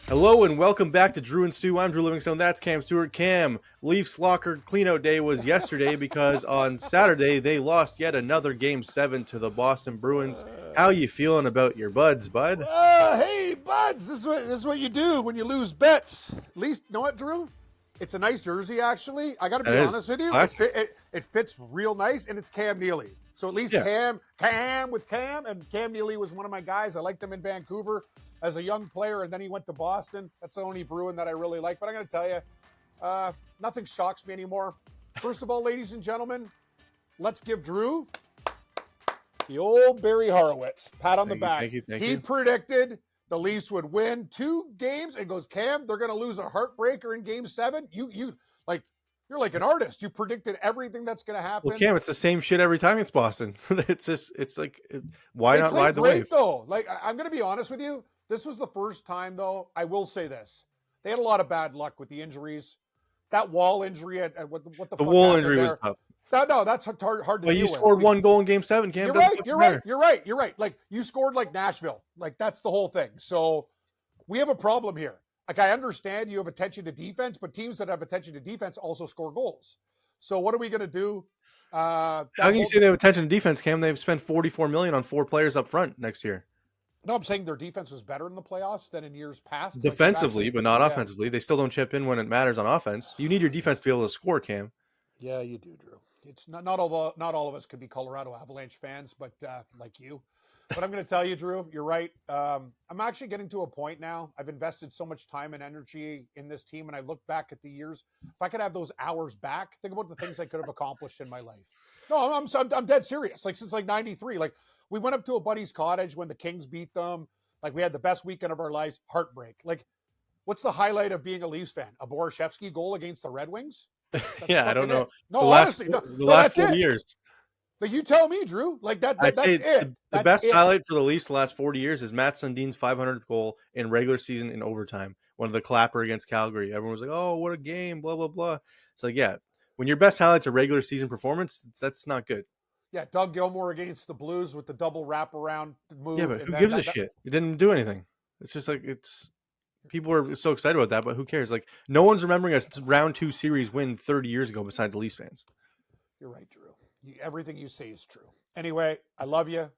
Hello and welcome back to Drew and Stu. I'm Drew Livingstone. That's Cam Stewart. Cam, Leafs locker cleanout day was yesterday because on Saturday they lost yet another Game 7 to the Boston Bruins. How you feeling about your buds, bud? Hey, buds, this is what you do when you lose bets. At least, you know what, Drew? It's a nice jersey, actually. I got to be honest with you. It fits real nice, and it's Cam Neely. So at least Cam, and Cam Neely was one of my guys. I liked him in Vancouver as a young player, and then he went to Boston. That's the only Bruin that I really like. But I'm going to tell you, nothing shocks me anymore. First of all, ladies and gentlemen, let's give Drew the old Barry Horowitz pat on the back. Thank you. He predicted the Leafs would win 2 games and goes, Cam, they're going to lose a heartbreaker in Game 7. You're like an artist. You predicted everything that's going to happen. Well, Cam, it's the same shit every time it's Boston. It's like, why not ride the wave? Though, like I'm going to be honest with you. This was the first time, though. I will say this: they had a lot of bad luck with the injuries. That wall injury at what the fuck wall injury there? was tough. No, that's hard to deal with. You scored 1 goal in Game 7, Cam. You're right. Like, you scored like Nashville. Like, that's the whole thing. So we have a problem here. Like, I understand you have attention to defense, but teams that have attention to defense also score goals. So what are we going to do? How can you say they have attention to defense, Cam? They've spent $44 million on 4 players up front next year. No, I'm saying their defense was better in the playoffs than in years past. Defensively, but not offensively. They still don't chip in when it matters on offense. You need your defense to be able to score, Cam. Yeah, you do, Drew. It's not all of us could be Colorado Avalanche fans, but like you. But I'm going to tell you, Drew, you're right. I'm actually getting to a point now. I've invested so much time and energy in this team, and I look back at the years. If I could have those hours back, think about the things I could have accomplished in my life. No, I'm dead serious. Like, since like 93, like we went up to a buddy's cottage when the Kings beat them. Like, we had the best weekend of our lives. Heartbreak. Like, what's the highlight of being a Leafs fan? A Borashevsky goal against the Red Wings? Yeah, I don't know. No, honestly, the last 4 years. But you tell me, Drew. Like that's it. The best highlight for the Leafs the last 40 years is Matt Sundin's 500th goal in regular season in overtime. One of the clapper against Calgary. Everyone was like, "Oh, what a game!" Blah blah blah. It's like, yeah, when your best highlight's a regular season performance, that's not good. Yeah, Doug Gilmour against the Blues with the double wraparound move. Yeah, but who gives a shit? It didn't do anything. It's just like people are so excited about that, but who cares? Like, no one's remembering a round 2 series win 30 years ago besides the Leafs fans. You're right, Drew. Everything you say is true. Anyway, I love you.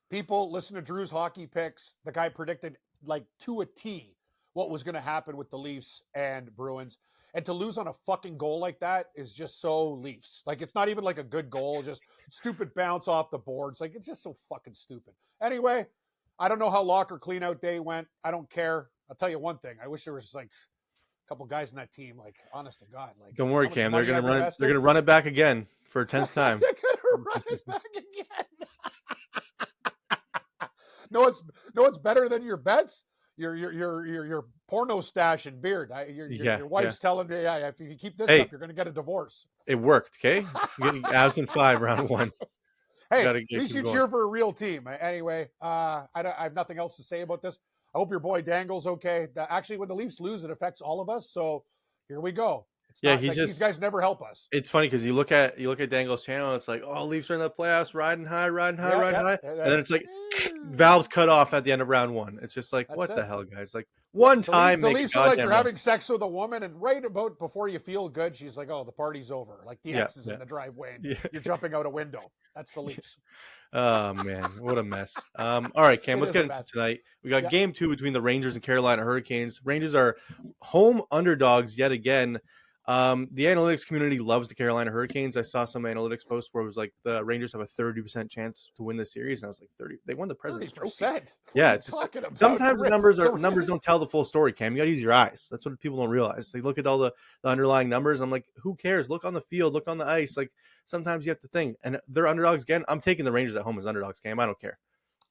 People, listen to Drew's hockey picks. The guy predicted, like, to a T what was going to happen with the Leafs and Bruins. And to lose on a fucking goal like that is just so Leafs. Like, it's not even like a good goal, just stupid bounce off the boards. Like, it's just so fucking stupid. Anyway, I don't know how locker cleanout day went. I don't care. I'll tell you one thing. I wish there was like a couple guys in that team. Like, honest to God, like, don't worry, Cam. They're gonna run it. They're gonna run it back again for a 10th time. They're gonna run it back again. No, it's better than your bets. Your porno stash and beard. Your wife's telling me, yeah, if you keep this up, you're gonna get a divorce. It worked, okay? Getting Avs in 5 round 1. Hey, at least you cheer for a real team. Anyway, I have nothing else to say about this. I hope your boy Dangle's okay. Actually, when the Leafs lose, it affects all of us. So here we go. These guys never help us. It's funny because you look at Dangle's channel, and it's like, oh, Leafs are in the playoffs, riding high, and then it's like valves cut off at the end of round 1. It's just like, what the hell, guys? Like, time the Leafs are like you're having sex with a woman, and right about before you feel good, she's like, oh, the party's over. Like, the ex is in the driveway, and you're jumping out a window. That's the Leafs. Oh man, what a mess. All right, Cam, let's get into tonight. We got Game 2 between the Rangers and Carolina Hurricanes. Rangers are home underdogs yet again. The analytics community loves the Carolina Hurricanes. I saw some analytics posts where it was like the Rangers have a 30% chance to win the series, and I was like, 30. They won the President's Trophy. Yeah, it's just, sometimes the numbers don't tell the full story, Cam. You got to use your eyes. That's what people don't realize. They look at all the underlying numbers. I'm like, who cares? Look on the field, look on the ice. Like, sometimes you have to think, and they're underdogs again. I'm taking the Rangers at home as underdogs, Cam. I don't care.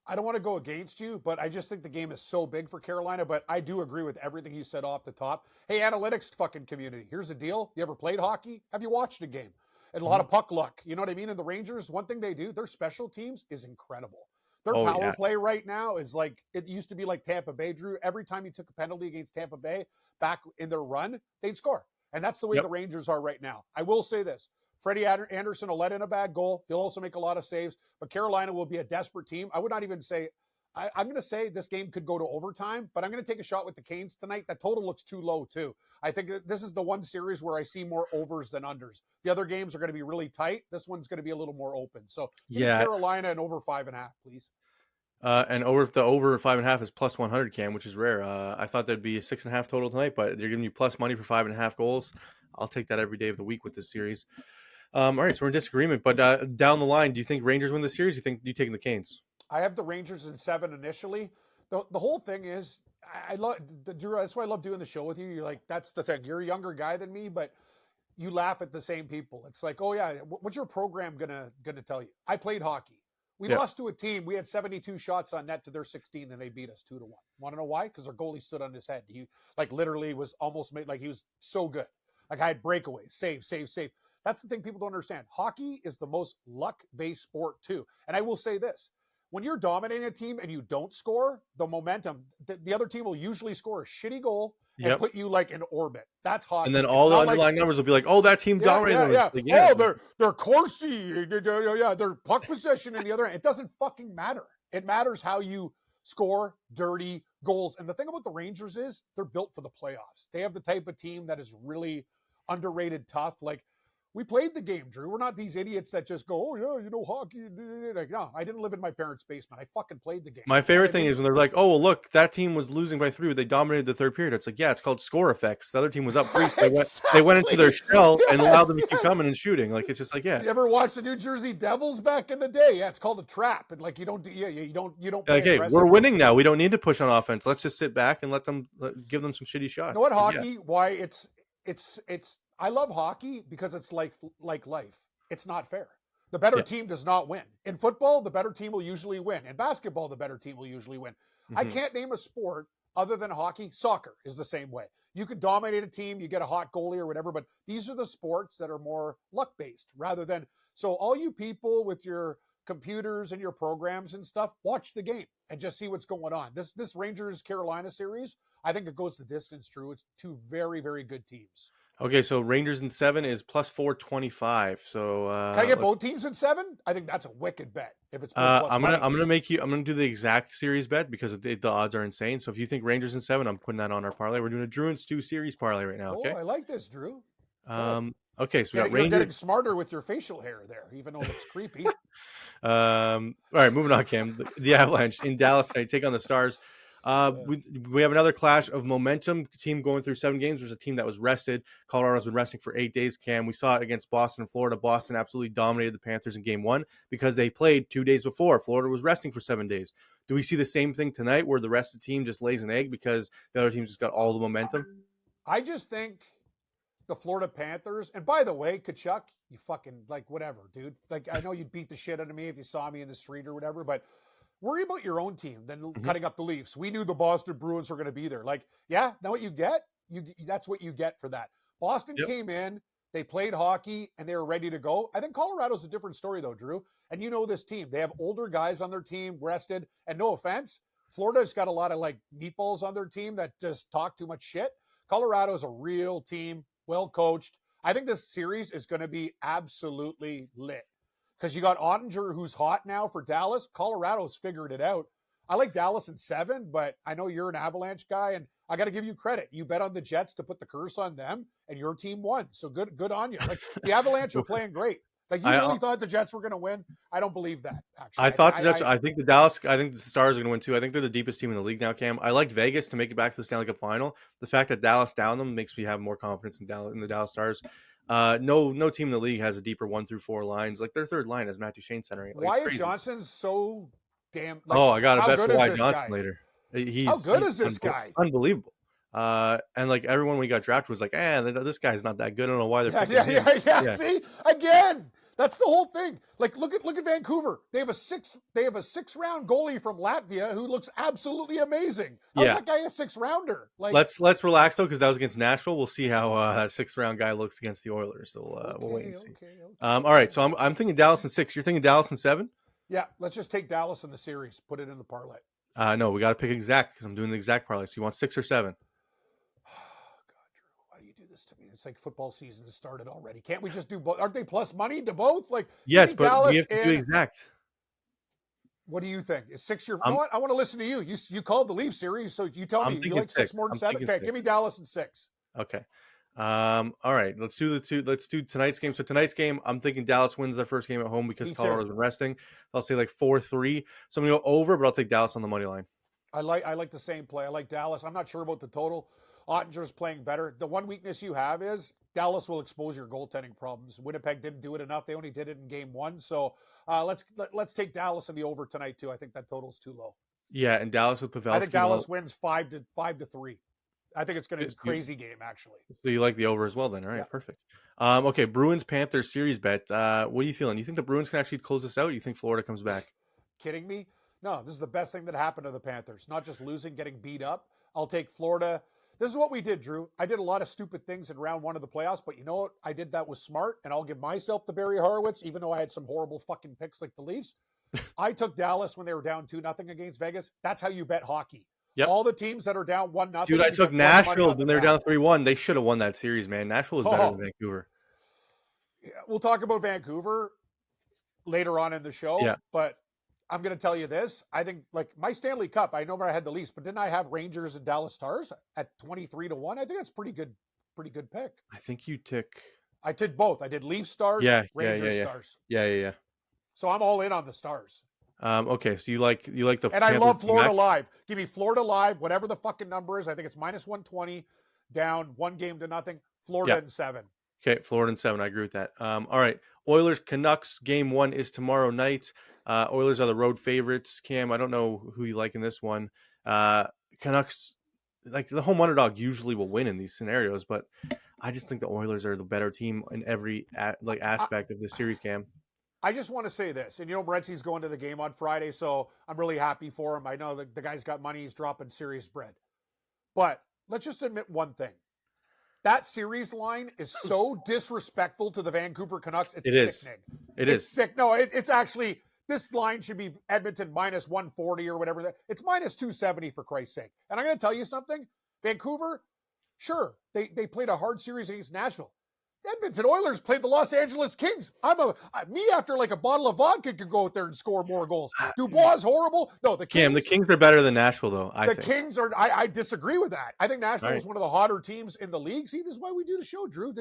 I don't want to go against you, but I just think the game is so big for Carolina. But I do agree with everything you said off the top. Hey, analytics fucking community, here's the deal. You ever played hockey? Have you watched a game? And a lot of puck luck. You know what I mean? And the Rangers, one thing they do, their special teams is incredible. Their power play right now is like, it used to be like Tampa Bay, Drew. Every time you took a penalty against Tampa Bay back in their run, they'd score. And that's the way the Rangers are right now. I will say this. Freddie Anderson will let in a bad goal. He'll also make a lot of saves, but Carolina will be a desperate team. I would not even say I'm going to say this game could go to overtime, but I'm going to take a shot with the Canes tonight. That total looks too low, too. I think that this is the one series where I see more overs than unders. The other games are going to be really tight. This one's going to be a little more open. So give me Carolina and over 5.5, please. And over 5.5 is plus 100, Cam, which is rare. I thought there'd be a 6.5 total tonight, but they're giving you plus money for 5.5 goals. I'll take that every day of the week with this series. All right, so we're in disagreement, but down the line, do you think Rangers win the series? Or you taking the Canes? I have the Rangers in 7 initially. The whole thing is, I love Drew. That's why I love doing the show with you. You're like, that's the thing. You're a younger guy than me, but you laugh at the same people. It's like, oh yeah, what's your program gonna tell you? I played hockey. We lost to a team. We had 72 shots on net to their 16, and they beat us 2-1. Want to know why? Because our goalie stood on his head. He literally was almost made he was so good. I had breakaways, save. That's the thing people don't understand. Hockey is the most luck-based sport too. And I will say this. When you're dominating a team and you don't score, the momentum, the other team will usually score a shitty goal and put you in orbit. That's hockey. And then all the underlying numbers will be like, oh, that team dominated. Oh, they're Corsi. They're puck possession in the other end. It doesn't fucking matter. It matters how you score dirty goals. And the thing about the Rangers is they're built for the playoffs. They have the type of team that is really underrated tough. We played the game, Drew. We're not these idiots that just go, oh, yeah, hockey. No, I didn't live in my parents' basement. I fucking played the game. My favorite thing is when they're like, oh, well, look, that team was losing by 3, but they dominated the third period. It's like, yeah, it's called score effects. The other team was up 3, so they went into their shell and allowed them to keep coming and shooting. It's just like, yeah. You ever watch the New Jersey Devils back in the day? Yeah, it's called a trap. And you don't play okay, we're winning now. We don't need to push on offense. Let's just sit back and give them some shitty shots. You know what, hockey? Why it's I love hockey because it's like life. It's not fair. The better team does not win. In football, the better team will usually win. In basketball, the better team will usually win. Mm-hmm. I can't name a sport other than hockey. Soccer is the same way. You can dominate a team, you get a hot goalie or whatever, but these are the sports that are more luck-based rather than... So all you people with your computers and your programs and stuff, watch the game and just see what's going on. This Rangers-Carolina series, I think it goes the distance, Drew. It's two very, very good teams. Okay, so Rangers in 7 is plus 425. So can I get both teams in 7? I think that's a wicked bet. If it's I'm gonna do the exact series bet because the odds are insane. So if you think Rangers in 7, I'm putting that on our parlay. We're doing a Drew and Stu series parlay right now. Okay, I like this, Drew. Okay, so we got Rangers. You're getting smarter with your facial hair there, even though it's creepy. All right, moving on, Cam. The Avalanche in Dallas tonight take on the Stars. We have another clash of momentum. Team going through 7 games. There's a team that was rested. Colorado's been resting for 8 days. Cam, we saw it against Boston and Florida. Boston absolutely dominated the Panthers in game 1 because they played 2 days before. Florida was resting for 7 days. Do we see the same thing tonight where the rest of the team just lays an egg because the other team's just got all the momentum? I just think the Florida Panthers, and by the way, Kachuk, you fucking whatever, dude. I know you'd beat the shit out of me if you saw me in the street or whatever, but worry about your own team than cutting up the Leafs. We knew the Boston Bruins were going to be there. Know what you get? That's what you get for that. Boston came in, they played hockey, and they were ready to go. I think Colorado's a different story, though, Drew. And you know this team. They have older guys on their team, rested. And no offense, Florida's got a lot of meatballs on their team that just talk too much shit. Colorado's a real team, well coached. I think this series is going to be absolutely lit. Because you got Ottinger, who's hot now for Dallas. Colorado's figured it out. I like Dallas in 7, but I know you're an Avalanche guy, and I got to give you credit. You bet on the Jets to put the curse on them, and your team won. So good on you. The Avalanche are playing great. You really thought the Jets were going to win? I don't believe that, actually. I think the Stars are going to win, too. I think they're the deepest team in the league now, Cam. I liked Vegas to make it back to the Stanley Cup final. The fact that Dallas downed them makes me have more confidence in the Dallas Stars. No team in the league has a deeper 1 through 4 lines. Their third line is Matthew Shane centering. Wyatt Johnson's so damn. I got to bet for Wyatt Johnson later. How good is this guy? Unbelievable. And everyone when he got drafted was like, this guy's not that good. I don't know why they're yeah. See, again, that's the whole thing. Look at Vancouver. They have a 6-round goalie from Latvia who looks absolutely amazing. How's that guy a 6-rounder? Let's relax though, because that was against Nashville. We'll see how that 6th-round guy looks against the Oilers. So we'll wait and see. Okay. All right. So I'm thinking Dallas in 6. You're thinking Dallas in 7? Yeah. Let's just take Dallas in the series. Put it in the parlay. No, we got to pick exact because I'm doing the exact parlay. So you want 6 or 7? To me, it's like football season has started already. Can't we just do both? Aren't they plus money to both? Yes, but we have to do exact. What do you think? Is 6 your? You I'm know what? I want to listen to you. You called the Leaf series, so you tell I'm me you thinking like 6 6. more than I'm 7. thinking Okay, 6. give me Dallas and 6. Okay. All right. Let's do Let's do tonight's game. So tonight's game, I'm thinking Dallas wins their first game at home because Me too. Colorado's been resting. I'll say like 4-3. So I'm gonna go over, but I'll take Dallas on the money line. I like the same play. I like Dallas. I'm not sure about the total. Ottinger's playing better. The one weakness you have is Dallas will expose your goaltending problems. Winnipeg didn't do it enough. They only did it in game 1. So let's take Dallas in the over tonight too. I think that total's too low. Yeah, and Dallas with Pavelski. I think Dallas wins 5-3. I think it's going to be a crazy game, actually. So you like the over as well, then? All right, Yeah. perfect. Okay, Bruins Panthers series bet. What are you feeling? You think the Bruins can actually close this out? Or you think Florida comes back? Kidding me? No, this is the best thing that happened to the Panthers. Not just losing, getting beat up. I'll take Florida. This is what we did, Drew. I did a lot of stupid things in round 1 of the playoffs, but you know what? I did that was smart, and I'll give myself the Barry Horowitz, even though I had some horrible fucking picks like the Leafs. I took Dallas when they were down 2-0 against Vegas. That's how you bet hockey. Yep. All the teams that are down 1-0. Dude, I took Nashville when they were down 3-1. They should have won that series, man. Nashville is better than Vancouver. Yeah, we'll talk about Vancouver later on in the show, but I'm going to tell you this. I think, like, my Stanley Cup, I know where I had the Leafs, but didn't I have Rangers and Dallas Stars at 23-1? I think that's pretty good pick. I think you took... I did both. I did Leafs Stars, Rangers Stars. Yeah. So I'm all in on the Stars. Okay, so you like the... And I love Florida Live. Give me Florida Live, whatever the fucking number is. I think it's -120, down 1-0. Florida in 7. Okay, Florida in 7. I agree with that. All right, Oilers Canucks game 1 is tomorrow night. Oilers are the road favorites. Cam, I don't know who you like in this one. Canucks, like the home underdog, usually will win in these scenarios, but I just think the Oilers are the better team in every aspect of this series, Cam. I just want to say this, and Morency's going to the game on Friday, so I'm really happy for him. I know that the guy's got money; he's dropping serious bread. But let's just admit one thing: that series line is so disrespectful to the Vancouver Canucks. It's sickening. It's sick. No, it's actually, this line should be Edmonton -140 or whatever. It's -270 for Christ's sake. And I'm going to tell you something: Vancouver, sure, they played a hard series against Nashville. Edmonton Oilers played the Los Angeles Kings. Me after like a bottle of vodka could go out there and score more goals. Dubois is horrible. No, the Kings. Cam, the Kings are better than Nashville, though. I think. Kings are. I disagree with that. I think Nashville is one of the hotter teams in the league. See, this is why we do the show, Drew.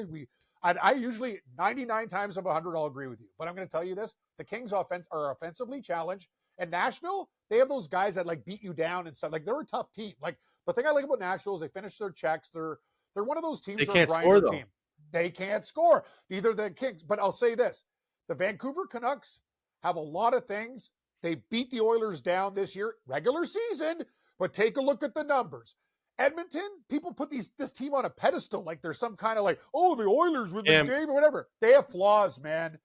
I usually 99 times out of 100 I'll agree with you. But I'm going to tell you this: the Kings are offensively challenged, and Nashville, they have those guys that like beat you down and stuff. Like, they're a tough team. Like, the thing I like about Nashville is they finish their checks. They're one of those teams. They can't score though. Team. They can't score. Neither the Kings. But I'll say this: the Vancouver Canucks have a lot of things. They beat the Oilers down this year, regular season, but take a look at the numbers. Edmonton, people put this team on a pedestal like there's some kind of like, oh, the Oilers with McDavid or whatever. They have flaws, man.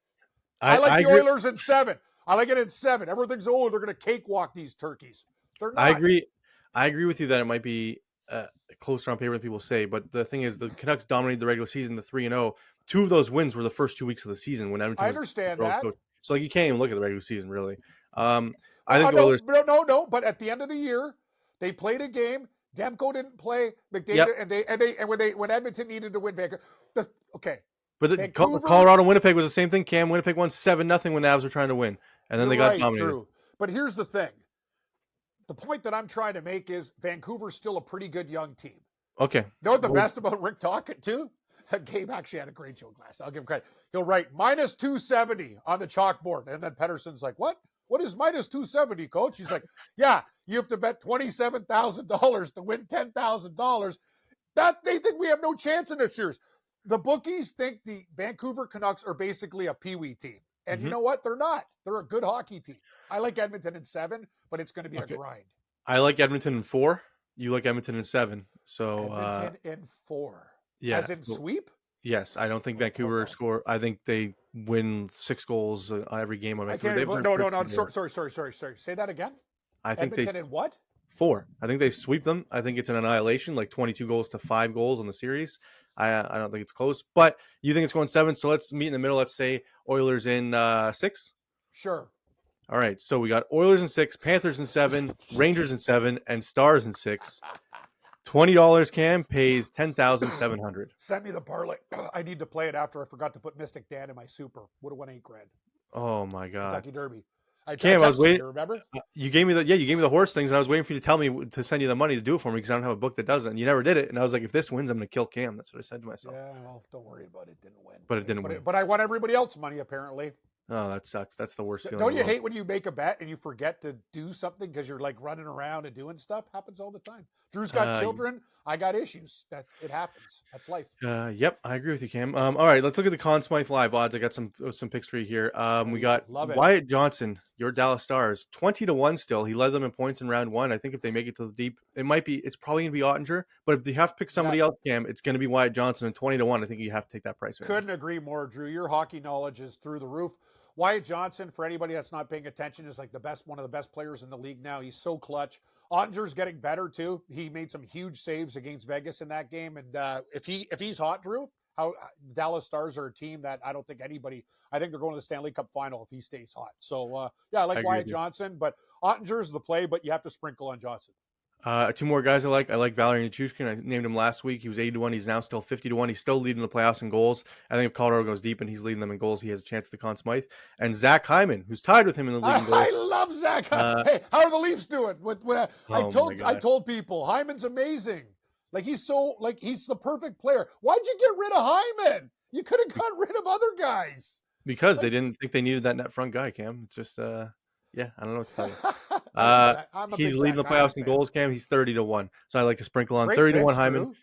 I like the Oilers in 7. I like it in 7. Everything's, they're going to cakewalk these turkeys. They're not. I agree with you that it might be closer on paper than people say, but the thing is, the Canucks dominated the regular season, the 3-0. 2 of those wins were the first 2 weeks of the season when Edmonton. I understand that. Coach. So like, you can't even look at the regular season, really. I think the Oilers. No. But at the end of the year, they played a game. Demko didn't play. McDavid when Edmonton needed to win Vancouver. But Colorado Winnipeg was the same thing. Cam, Winnipeg won 7-0 when the Avs were trying to win, and then they got dominated. Drew. But here's the thing. The point that I'm trying to make is Vancouver's still a pretty good young team. Okay. You know what the best about Rick Tocchet, too? Gabe actually had a great joke last. I'll give him credit. He'll write -270 on the chalkboard. And then Pettersson's like, what? What is -270, coach? He's like, yeah, you have to bet $27,000 to win $10,000. That they think we have no chance in this series. The bookies think the Vancouver Canucks are basically a peewee team. And you know what? They're not. They're a good hockey team. I like Edmonton in 7, but it's going to be a grind. I like Edmonton in 4. You like Edmonton in 7. So Edmonton in 4. Yeah. As in sweep? Yes. I don't think Vancouver score. I think they win 6 goals every game on Vancouver. No. Sorry. Say that again. I think Edmonton in what? 4. I think they sweep them. I think it's an annihilation, like 22 goals to 5 goals in the series. I don't think it's close, but you think it's going 7. So let's meet in the middle. Let's say Oilers in 6. Sure. All right. So we got Oilers in 6, Panthers in 7, Rangers in 7, and Stars in 6. $20 Cam pays $10,700. Send me the parlay. I need to play it after I forgot to put Mystic Dan in my super. Would have won $8,000. Oh my God. Kentucky Derby. Cam, I was texted waiting. you, remember? You gave me the horse things, and I was waiting for you to tell me to send you the money to do it for me because I don't have a book that does it. And you never did it. And I was like, if this wins, I'm going to kill Cam. That's what I said to myself. Yeah, well, don't worry about it. It didn't win. But it didn't win. But I won everybody else's money, apparently. Oh, that sucks. That's the worst feeling. Don't you hate when you make a bet and you forget to do something because you're like running around and doing stuff? Happens all the time. Drew's got children. I got issues. It happens. That's life. Yep, I agree with you, Cam. All right, let's look at the Conn Smythe live odds. I got some picks for you here. We got Wyatt Johnson, your Dallas Stars, 20-1 still. He led them in points in round 1. I think if they make it to the deep, it's probably going to be Ottinger. But if you have to pick somebody else, Cam, it's going to be Wyatt Johnson. And 20-1, I think you have to take that price. Couldn't agree more, Drew. Your hockey knowledge is through the roof. Wyatt Johnson, for anybody that's not paying attention, is like one of the best players in the league now. He's so clutch. Ottinger's getting better too. He made some huge saves against Vegas in that game. And if he's hot, Drew, Dallas Stars are a team that I don't think I think they're going to the Stanley Cup final if he stays hot. So I like Wyatt Johnson, but Ottinger's the play, but you have to sprinkle on Johnson. 2 more guys I like. I like Valeri Nichushkin. I named him last week. He was 80-1. He's now still 50-1. He's still leading the playoffs in goals. I think if Colorado goes deep and he's leading them in goals, he has a chance at the Conn Smythe. And Zach Hyman, who's tied with him in the league in goals. I love Zach Hyman. Hey, how are the Leafs doing? I told people Hyman's amazing. He's the perfect player. Why'd you get rid of Hyman? You could have got rid of other guys. Because they didn't think they needed that net front guy, Cam. It's just I don't know what to tell you. He's leading the playoffs in goals, Cam. He's 30-1. So I like to sprinkle on 30-1 Hyman,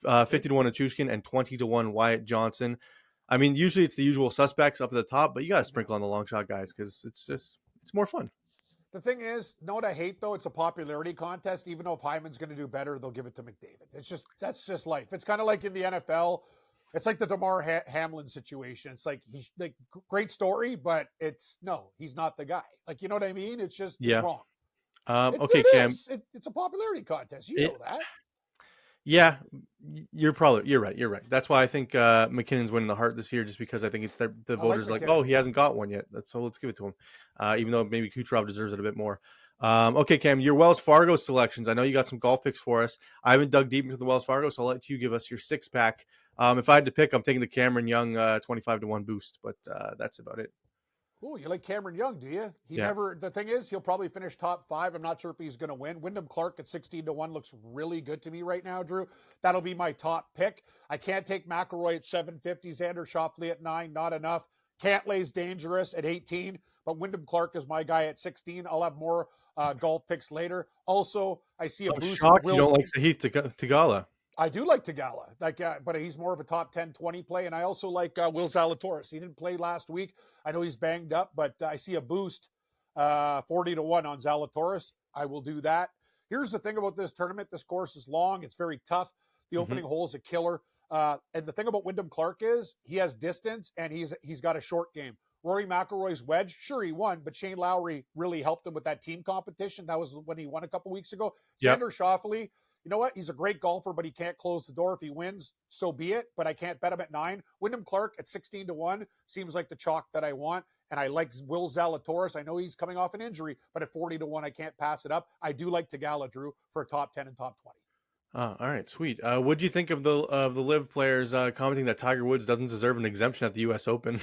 50-1 Nichushkin, and 20-1 Wyatt Johnson. I mean, usually it's the usual suspects up at the top, but you got to sprinkle on the long shot guys because it's more fun. The thing is, know what I hate though? It's a popularity contest. Even though if Hyman's going to do better, they'll give it to McDavid. That's just life. It's kind of like in the NFL. It's like the DeMar Hamlin situation. It's like he's like great story, but he's not the guy. You know what I mean? It's just it's wrong. Okay, Cam. It's a popularity contest. You know that. Yeah, you're right. That's why I think McKinnon's winning the Hart this year, just because I think the voters are he hasn't got one yet. So let's give it to him, even though maybe Kucherov deserves it a bit more. Okay, Cam, your Wells Fargo selections. I know you got some golf picks for us. I haven't dug deep into the Wells Fargo, so I'll let you give us your 6-pack. If I had to pick, I'm taking the Cameron Young 25-1 boost, but that's about it. Oh, you like Cameron Young, do you? The thing is, he'll probably finish top 5. I'm not sure if he's going to win. Wyndham Clark at 16-1 looks really good to me right now, Drew. That'll be my top pick. I can't take McElroy at 750, Xander Schauffele at 9, not enough. Cantlay's dangerous at 18, but Wyndham Clark is my guy at 16. I'll have more golf picks later. Also, I see a boost. Shocked you don't like Sahith Theegala. I do like Theegala, but he's more of a top 10, 20 play. And I also like Will Zalatoris. He didn't play last week. I know he's banged up, but I see a boost 40-1 on Zalatoris. I will do that. Here's the thing about this tournament. This course is long. It's very tough. The opening hole is a killer. And the thing about Wyndham Clark is he has distance and he's got a short game. Rory McIlroy's wedge, sure, he won, but Shane Lowry really helped him with that team competition. That was when he won a couple weeks ago. Yep. Xander Schauffele, you know what? He's a great golfer, but he can't close the door. If he wins, so be it. But I can't bet him at 9. Wyndham Clark at 16-1 seems like the chalk that I want. And I like Will Zalatoris. I know he's coming off an injury, but at 40-1, I can't pass it up. I do like Theegala, Drew, for a top 10 and top 20. All right, sweet. What do you think of the Liv players commenting that Tiger Woods doesn't deserve an exemption at the U.S. Open?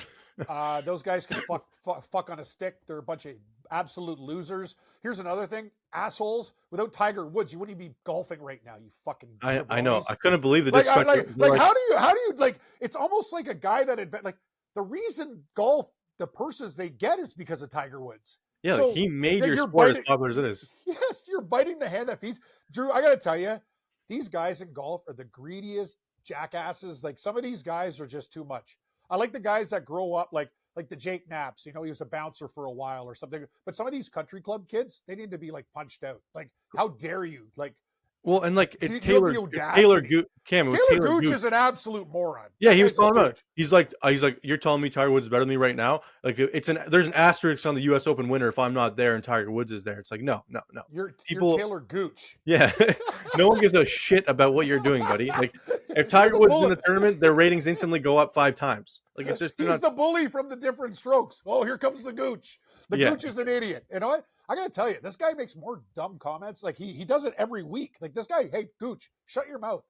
Those guys can fuck on a stick. They're a bunch of absolute losers. Here's another thing. Assholes. Without Tiger Woods, you wouldn't be golfing right now, you fucking I know. I couldn't believe the disrespect. How do you it's almost like a guy that the reason golf, the purses they get is because of Tiger Woods. Yeah, so, he made your sport as popular as it is. Yes, you're biting the hand that feeds. Drew, I got to tell you, these guys in golf are the greediest jackasses. Some of these guys are just too much. I like the guys that grow up like the Jake Knaps. He was a bouncer for a while or something. But some of these country club kids, they need to be punched out. How dare you? Well, and it's Taylor Gooch. Cam, it was Taylor Gooch is an absolute moron. Yeah, he was calling out. He's like, you're telling me Tiger Woods is better than me right now? There's an asterisk on the U.S. Open winner if I'm not there and Tiger Woods is there. It's no. You're Taylor Gooch. Yeah, no one gives a shit about what you're doing, buddy. If Tiger Woods is in the tournament, their ratings instantly go up 5 times. It's just he's the bully from the different strokes. Oh, here comes the Gooch. Gooch is an idiot. You know what? I got to tell you, this guy makes more dumb comments. He does it every week. This guy, hey, Gooch, shut your mouth.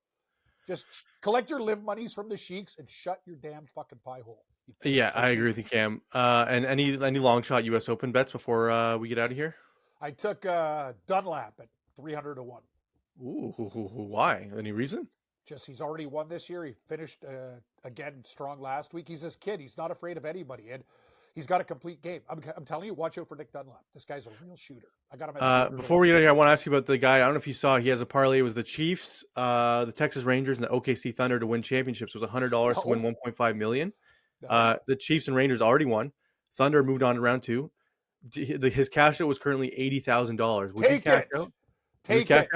Just collect your live monies from the sheiks and shut your damn fucking pie hole. Yeah, I agree with you, Cam. And any long shot U.S. Open bets before we get out of here? I took Dunlap at 300 to 1. Ooh, why? Any reason? Just he's already won this year. He finished again strong last week. He's this kid. He's not afraid of anybody, and he's got a complete game. I'm telling you, watch out for Nick Dunlap. This guy's a real shooter. I got him. At before we get out of here, I want to ask you about the guy. I don't know if you saw. He has a parlay. It was the Chiefs, the Texas Rangers, and the OKC Thunder to win championships. It was $100 to win $1.5 million. The Chiefs and Rangers already won. Thunder moved on to round 2. His cash out was currently $80,000. Would you cash out? Take it.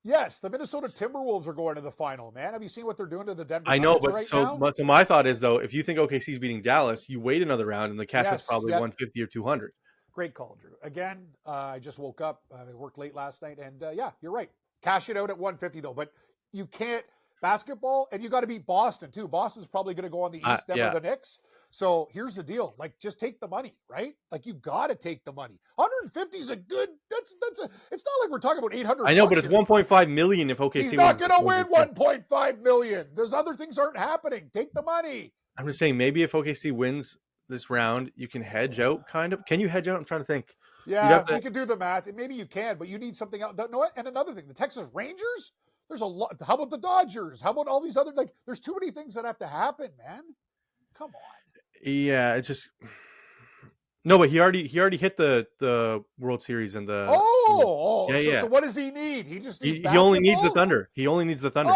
Yes, the Minnesota Timberwolves are going to the final, man. Have you seen what they're doing to the Denver Nuggets? I know, but so my thought is, though, if you think OKC's beating Dallas, you wait another round, and the cash is probably 150 or 200. Great call, Drew. Again, I just woke up. I worked late last night, and you're right. Cash it out at 150, though. But you can't basketball, and you got to beat Boston, too. Boston's probably going to go on the East, then the Knicks. So here's the deal. Like, just take the money, right? Like, you got to take the money. 150 is a good, it's not like we're talking about 800. I know, but it's 1.5 million if OKC He's not going to win 1.5 million. Those other things aren't happening. Take the money. I'm just saying, maybe if OKC wins this round, you can hedge out, kind of. Can you hedge out? I'm trying to think. Yeah, we can do the math. Maybe you can, but you need something else. Know what? And another thing, the Texas Rangers, there's a lot. How about the Dodgers? How about all these other, like, there's too many things that have to happen, man. Come on. Yeah, it's just no, but he already hit the World Series and the So what does he need? He just needs he only needs the Thunder. He only needs the Thunder.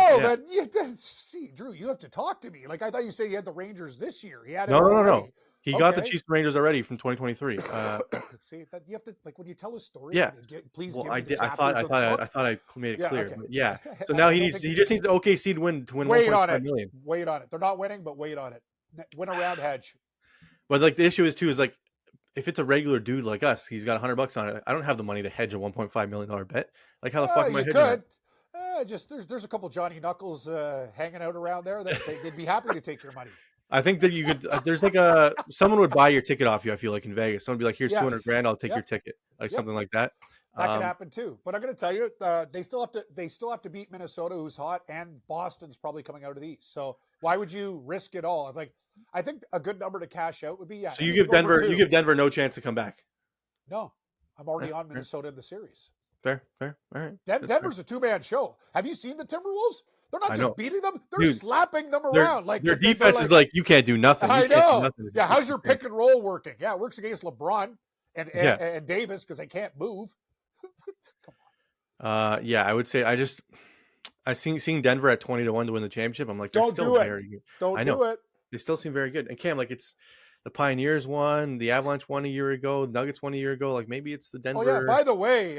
See, Drew, you have to talk to me. Like, I thought you said he had the Rangers this year. He had no. He got the Chiefs and Rangers already from 2023. See, that you have to, like, when you tell a story. Yeah, please. Well, give I did. I thought I made it clear. Okay. Yeah. So now he just needs the OKC to win $1.5 million. Wait on it. They're not winning, but wait on it. Win a round hedge. But like the issue is like if it's a regular dude like us, he's got $100 on it. I don't have the money to hedge a $1.5 million bet. Like, how the fuck am I hedging that? Just there's a couple Johnny Knuckles hanging out around there that they'd be happy to take your money. I think that you could. There's like someone would buy your ticket off you. I feel like in Vegas, someone would be like, "Here's $200,000. I'll take your ticket," something like that. That can happen too. But I'm going to tell you, they still have to beat Minnesota, who's hot, and Boston's probably coming out of the East. So why would you risk it all? I think a good number to cash out would be So you give Denver no chance to come back. No, I'm already on Minnesota in the series. Fair. All right. Denver's a 2-man show. Have you seen the Timberwolves? They're not just beating them; they're slapping them around. Like, their defense is like, you can't do nothing. I know. Yeah, how's your pick and roll working? Yeah, it works against LeBron and Davis because they can't move. Come on. I would say I seeing Denver at 20 to 1 to win the championship. I'm like, don't do it. Very good. Don't do it. They still seem very good. And Cam, like, it's the Pioneers won, the Avalanche won a year ago, the Nuggets won a year ago. Like, maybe it's the Denver. Oh yeah. By the way,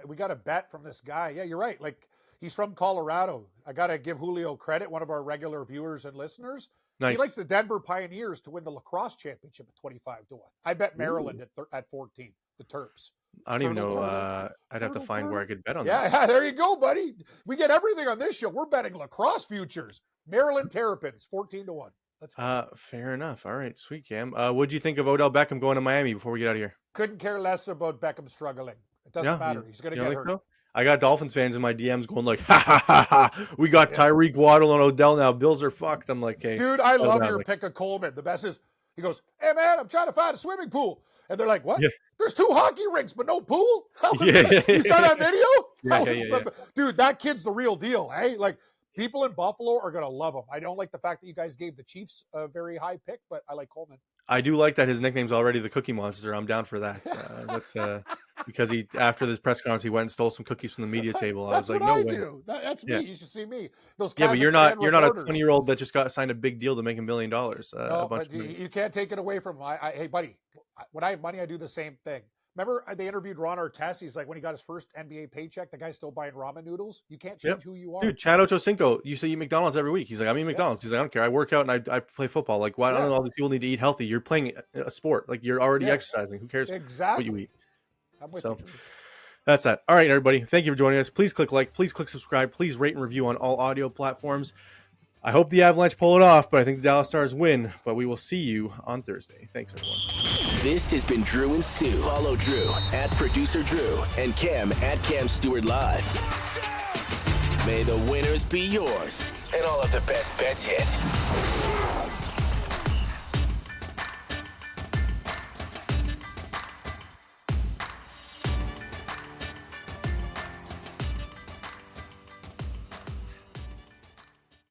we got a bet from this guy? Yeah, you're right. Like, he's from Colorado. I got to give Julio credit, one of our regular viewers and listeners. Nice. He likes the Denver Pioneers to win the lacrosse championship at 25 to 1. I bet Maryland at 14. The Terps. I don't even know. I'd have to find where I could bet on that. Yeah, there you go, buddy. We get everything on this show. We're betting lacrosse futures. Maryland Terrapins, 14 to 1. Let's go. Fair enough. All right, sweet, Cam. What'd you think of Odell Beckham going to Miami before we get out of here? Couldn't care less about Beckham struggling. It doesn't matter. He's going to get hurt. So? I got Dolphins fans in my DMs going like, ha, we got Tyreek Waddle and Odell now. Bills are fucked. I'm like, hey. Dude, I love your pick of Coleman. The best is, he goes, hey, man, I'm trying to find a swimming pool. And they're like, what? Yeah. There's 2 hockey rinks, but no pool? You saw that video? Yeah. Dude, that kid's the real deal, eh? Like, people in Buffalo are going to love him. I don't like the fact that you guys gave the Chiefs a very high pick, but I like Coleman. I do like that his nickname's already the Cookie Monster. I'm down for that. That's because after this press conference, he went and stole some cookies from the media table. I was like, no way. That's me. You should see me. Those but you're not a 20-year-old that just signed a big deal to make $1 million. No, but you can't take it away from him. Hey, buddy, when I have money, I do the same thing. Remember they interviewed Ron Artest? He's like, when he got his first NBA paycheck, the guy's still buying ramen noodles. You can't change who you are. Dude, Chad Ochocinco used to eat McDonald's every week. He's like, I'm eating McDonald's. He's like, I don't care. I work out and I play football. Like, why don't all these people need to eat healthy? You're playing a sport. Like, you're already exercising. Who cares what you eat? I'm with you. That's that. All right, everybody. Thank you for joining us. Please click like. Please click subscribe. Please rate and review on all audio platforms. I hope the Avalanche pull it off, but I think the Dallas Stars win. But we will see you on Thursday. Thanks, everyone. This has been Drew and Stu. Follow Drew at Producer Drew and Cam at Cam Stewart Live. May the winners be yours and all of the best bets hit.